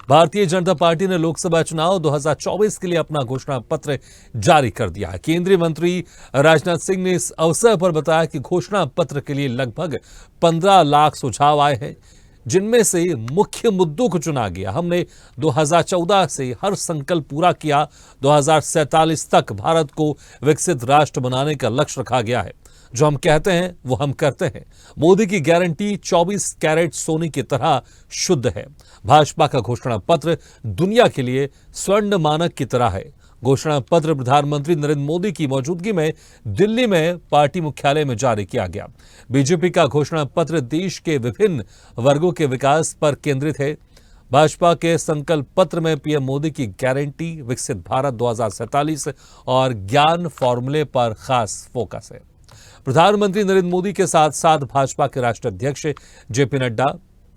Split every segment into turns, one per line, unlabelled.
Bharatiya Janata party ने लोकसभा चुनाव 2024 के लिए अपना घोषणा पत्र जारी कर दिया है। केंद्रीय मंत्री राजनाथ सिंह ने इस अवसर पर बताया कि घोषणा पत्र के लिए लगभग 15 लाख सुझाव आए हैं, जिनमें से मुख्य मुद्दों को चुना गया। हमने 2014 से हर संकल्प पूरा किया। 2047 तक भारत को विकसित राष्ट्र बनाने का लक्ष्य रखा गया है। जो हम कहते हैं वो हम करते हैं। मोदी की गारंटी 24 कैरेट सोने की तरह शुद्ध है। भाजपा का घोषणा पत्र दुनिया के लिए स्वर्ण मानक की तरह है। घोषणा पत्र प्रधानमंत्री नरेंद्र मोदी की मौजूदगी में दिल्ली में पार्टी मुख्यालय में जारी किया गया। बीजेपी का घोषणा पत्र देश के विभिन्न वर्गों के विकास पर केंद्रित है। भाजपा के संकल्प पत्र में पीएम मोदी की गारंटी, विकसित भारत 2047 और ज्ञान फॉर्मूले पर खास फोकस है। प्रधानमंत्री नरेंद्र मोदी के साथ साथ भाजपा के राष्ट्रीय अध्यक्ष जेपी नड्डा,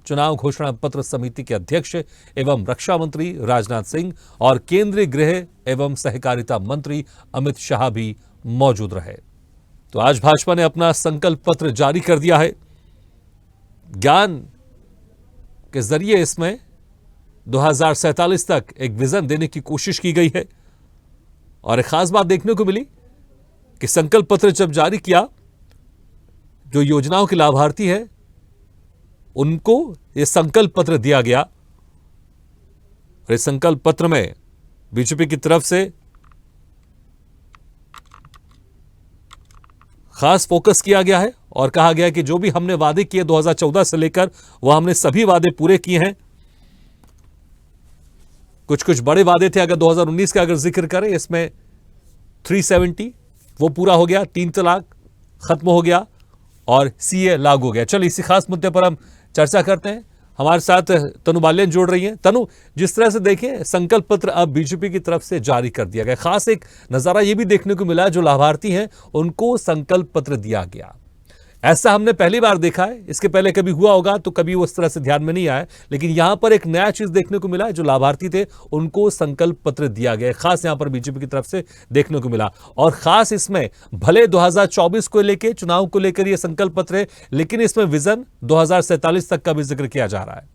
चुनाव घोषणा पत्र समिति के अध्यक्ष एवं रक्षा मंत्री राजनाथ सिंह और केंद्रीय गृह एवं सहकारिता मंत्री अमित शाह भी मौजूद रहे। तो आज भाजपा ने अपना संकल्प पत्र जारी कर दिया है। ज्ञान के जरिए इसमें 2047 तक एक विजन देने की कोशिश की गई है। और एक खास बात देखने को मिली कि संकल्प पत्र जब जारी किया, जो योजनाओं के लाभार्थी हैं उनको यह संकल्प पत्र दिया गया। और इस संकल्प पत्र में बीजेपी की तरफ से खास फोकस किया गया है और कहा गया कि जो भी हमने वादे किए 2014 से लेकर, वह हमने सभी वादे पूरे किए हैं। कुछ कुछ बड़े वादे थे। अगर 2019 का अगर जिक्र करें, इसमें 370 वो पूरा हो गया, 3 तलाक खत्म हो गया और सीए लागू हो गया। चलिए इसी खास मुद्दे पर हम चर्चा करते हैं। हमारे साथ तनु बालियन जोड़ रही हैं। तनु, जिस तरह से देखें संकल्प पत्र अब बीजेपी की तरफ से जारी कर दिया गया, खास एक नजारा यह भी देखने को मिला, जो लाभार्थी हैं उनको संकल्प पत्र दिया गया। ऐसा हमने पहली बार देखा है। इसके पहले कभी हुआ होगा तो कभी वो इस तरह से ध्यान में नहीं आया, लेकिन यहां पर एक नया चीज देखने को मिला है। जो लाभार्थी थे उनको संकल्प पत्र दिया गया, खास यहां पर बीजेपी की तरफ से देखने को मिला। और खास इसमें भले 2024 को लेकर, चुनाव को लेकर यह संकल्प पत्र है, लेकिन इसमें विजन 2047 तक का भी जिक्र किया जा रहा है।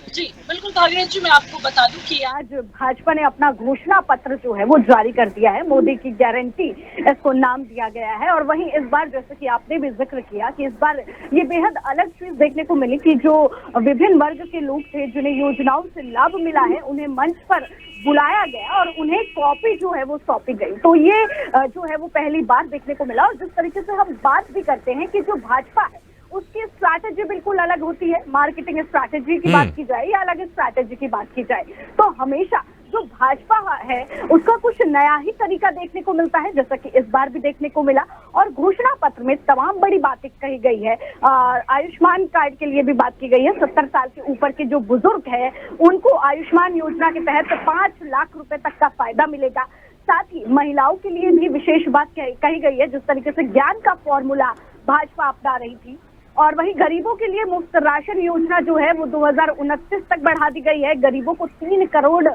जी बिल्कुल भागीरथ जी, मैं आपको बता दूं कि आज भाजपा ने अपना घोषणा पत्र जो है वो जारी कर दिया है। मोदी की गारंटी इसको नाम दिया गया है। और वहीं इस बार, जैसे कि आपने भी जिक्र किया, कि इस बार ये बेहद अलग चीज देखने को मिली कि जो विभिन्न वर्ग के लोग थे जिन्हें योजनाओं से लाभ मिला है, उन्हें मंच पर बुलाया गया और उन्हें कॉपी जो है वो सौंपी गई। तो ये जो है वो पहली बार देखने को मिला। और जिस तरीके से हम बात भी करते हैं कि जो भाजपा है उसकी स्ट्रैटेजी बिल्कुल अलग होती है। मार्केटिंग स्ट्रैटेजी की बात की जाए या अलग स्ट्रैटेजी की बात की जाए, तो हमेशा जो भाजपा है उसका कुछ नया ही तरीका देखने को मिलता है, जैसा कि इस बार भी देखने को मिला। और घोषणा पत्र में तमाम बड़ी बातें कही गई है। आयुष्मान कार्ड के लिए भी बात की गई है। 70 साल के ऊपर के जो बुजुर्ग है उनको आयुष्मान योजना के तहत 5 लाख रुपए तक का फायदा मिलेगा। साथ ही महिलाओं के लिए भी विशेष बात कही गई है, जिस तरीके से ज्ञान का फॉर्मूला भाजपा अपना रही थी। और वहीं गरीबों के लिए मुफ्त राशन योजना जो है वो 2029 तक बढ़ा दी गई है। गरीबों को 3 करोड़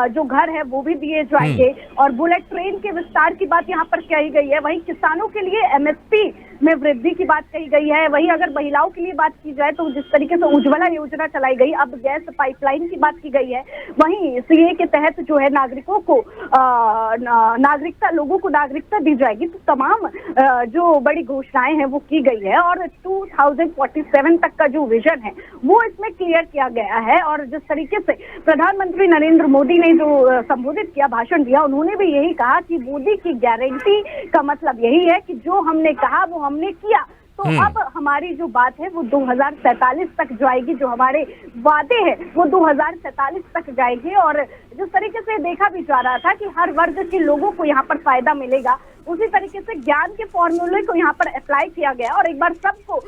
जो घर है वो भी दिए जाएंगे। और बुलेट ट्रेन के विस्तार की बात यहाँ पर कही गई है। वहीं किसानों के लिए एमएसपी में वृद्धि की बात कही गई है। वहीं अगर महिलाओं के लिए बात की जाए तो जिस तरीके से उज्ज्वला योजना चलाई गई, अब गैस पाइपलाइन की बात की गई है। वहीं सीए के तहत जो है नागरिकों को लोगों को नागरिकता दी जाएगी। तो तमाम जो बड़ी घोषणाएं हैं वो की गई है। और 2047 तक का जो विजन है वो इसमें क्लियर किया गया है। और जिस तरीके से प्रधानमंत्री नरेंद्र मोदी ने जो संबोधित किया, भाषण दिया, उन्होंने भी यही कहा कि मोदी की गारंटी का मतलब यही है कि जो हमने कहा वो हमने किया। तो अब हमारी जो बात है वो 2047 तक जाएगी। जो हमारे वादे हैं वो 2047 तक जाएंगे। और जिस तरीके से देखा भी जा रहा था कि हर वर्ग के लोगों को यहाँ पर फायदा मिलेगा, उसी तरीके से ज्ञान के फॉर्मूले को यहाँ पर अप्लाई किया गया। और एक बार सबको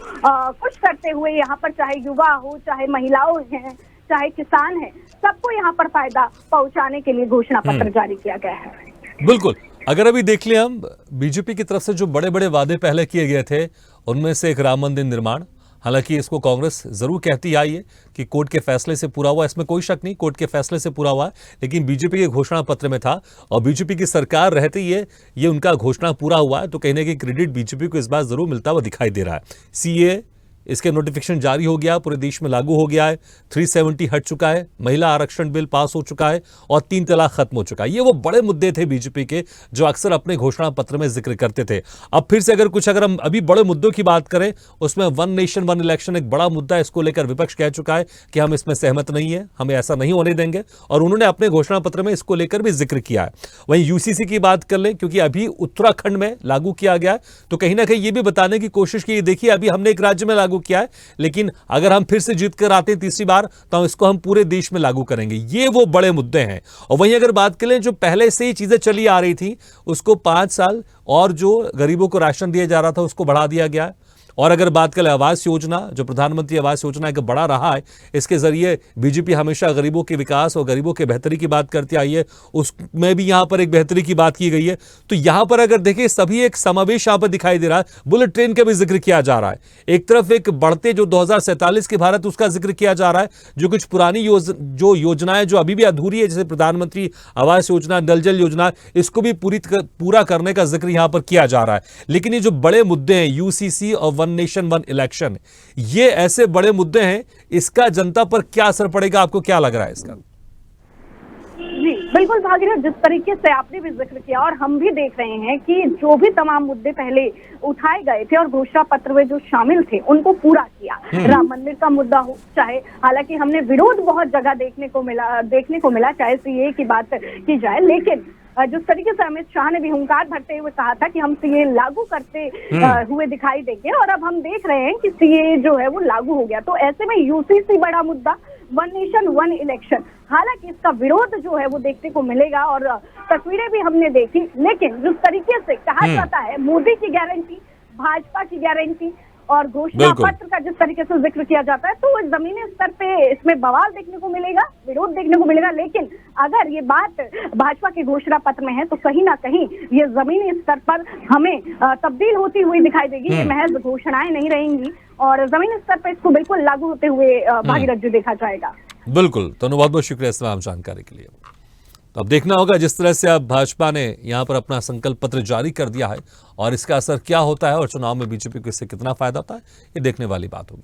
खुश करते हुए यहाँ पर, चाहे युवा हो, चाहे महिलाओं हैं, चाहे किसान है, सबको यहाँ पर फायदा पहुंचाने के लिए घोषणा पत्र जारी किया गया है।
बिल्कुल। अगर अभी देख लें हम, बीजेपी की तरफ से जो बड़े बड़े वादे पहले किए गए थे उनमें से एक राम मंदिर निर्माण, हालांकि इसको कांग्रेस जरूर कहती आई है कि कोर्ट के फैसले से पूरा हुआ, इसमें कोई शक नहीं, कोर्ट के फैसले से पूरा हुआ है, लेकिन बीजेपी के घोषणा पत्र में था और बीजेपी की सरकार रहते ही ये उनका घोषणा पूरा हुआ है। तो कहीं ना कहीं क्रेडिट बीजेपी को इस बार जरूर मिलता हुआ दिखाई दे रहा है। सीए इसके नोटिफिकेशन जारी हो गया, पूरे देश में लागू हो गया है। 370 हट चुका है, महिला आरक्षण बिल पास हो चुका है और 3 तलाक खत्म हो चुका है। ये वो बड़े मुद्दे थे बीजेपी के जो अक्सर अपने घोषणा पत्र में जिक्र करते थे। अब फिर से अगर हम अभी बड़े मुद्दों की बात करें, उसमें वन नेशन वन इलेक्शन एक बड़ा मुद्दा है। इसको लेकर विपक्ष कह चुका है कि हम इसमें सहमत नहीं है, हमें ऐसा नहीं होने देंगे, और उन्होंने अपने घोषणा पत्र में इसको लेकर भी जिक्र किया है। वहीं यूसीसी की बात कर लें, क्योंकि अभी उत्तराखंड में लागू किया गया है, तो कहीं ना कहीं ये भी बताने की कोशिश की, देखिए अभी हमने एक राज्य में लागू किया है, लेकिन अगर हम फिर से जीत कर आते हैं तीसरी बार, तो इसको हम पूरे देश में लागू करेंगे। ये वो बड़े मुद्दे हैं। और वहीं अगर बात करें, जो पहले से ही चीजें चली आ रही थी उसको 5 साल और जो गरीबों को राशन दिया जा रहा था उसको बढ़ा दिया गया है। और अगर बात करें आवास योजना, जो प्रधानमंत्री आवास योजना एक बड़ा रहा है, इसके जरिए बीजेपी हमेशा गरीबों के विकास और गरीबों के बेहतरी की बात करती आई है, उसमें भी यहां पर एक बेहतरी की बात की गई है। तो यहां पर अगर देखें, सभी एक समावेश यहां पर दिखाई दे रहा है। बुलेट ट्रेन का भी जिक्र किया जा रहा है, एक तरफ एक बढ़ते जो 2047 के भारत, उसका जिक्र किया जा रहा है, जो कुछ पुरानी योजनाएं जो अभी भी अधूरी है, जैसे प्रधानमंत्री आवास योजना, नल जल योजना, इसको भी पूरा करने का जिक्र यहां पर किया जा रहा है। लेकिन ये जो बड़े मुद्दे हैं, यूसीसी और वन नेशन वन इलेक्शन, ये ऐसे बड़े मुद्दे हैं, इसका जनता पर क्या असर पड़ेगा, आपको क्या लग रहा है इसका?
जी बिल्कुल भागीरथ, जिस तरीके से आपने भी जिक्र किया और हम भी देख रहे हैं कि जो भी तमाम मुद्दे पहले उठाए गए थे और घोषणा पत्र में जो शामिल थे उनको पूरा किया। राम मंदिर का मुद्दा हो, चाहे हालांकि हमने विरोध बहुत जगह देखने को मिला, चाहे सीए की बात की जाए, लेकिन जिस तरीके से अमित शाह ने भी हुंकार भरते हुए कहा था कि हम सीए लागू करते हुए दिखाई देंगे, और अब हम देख रहे हैं कि सीए जो है वो लागू हो गया। तो ऐसे में यूसीसी बड़ा मुद्दा, वन नेशन वन इलेक्शन, हालांकि इसका विरोध जो है वो देखने को मिलेगा और तस्वीरें भी हमने देखी, लेकिन जिस तरीके से कहा जाता है मोदी की गारंटी, भाजपा की गारंटी और घोषणा पत्र का जिस तरीके से जिक्र किया जाता है, तो जमीनी स्तर पे इसमें बवाल देखने को मिलेगा, विरोध देखने को मिलेगा। लेकिन अगर ये बात भाजपा के घोषणा पत्र में है, तो कहीं ना कहीं ये जमीनी स्तर पर हमें तब्दील होती हुई दिखाई देगी। ये महज घोषणाएं नहीं रहेंगी और जमीनी स्तर पर इसको बिल्कुल लागू होते हुए भागीरथ जी देखा जाएगा।
बिल्कुल, तो बहुत बहुत शुक्रिया इस तमाम जानकारी के लिए। तो अब देखना होगा जिस तरह से अब भाजपा ने यहां पर अपना संकल्प पत्र जारी कर दिया है, और इसका असर क्या होता है और चुनाव में बीजेपी को इससे कितना फायदा होता है, ये देखने वाली बात होगी।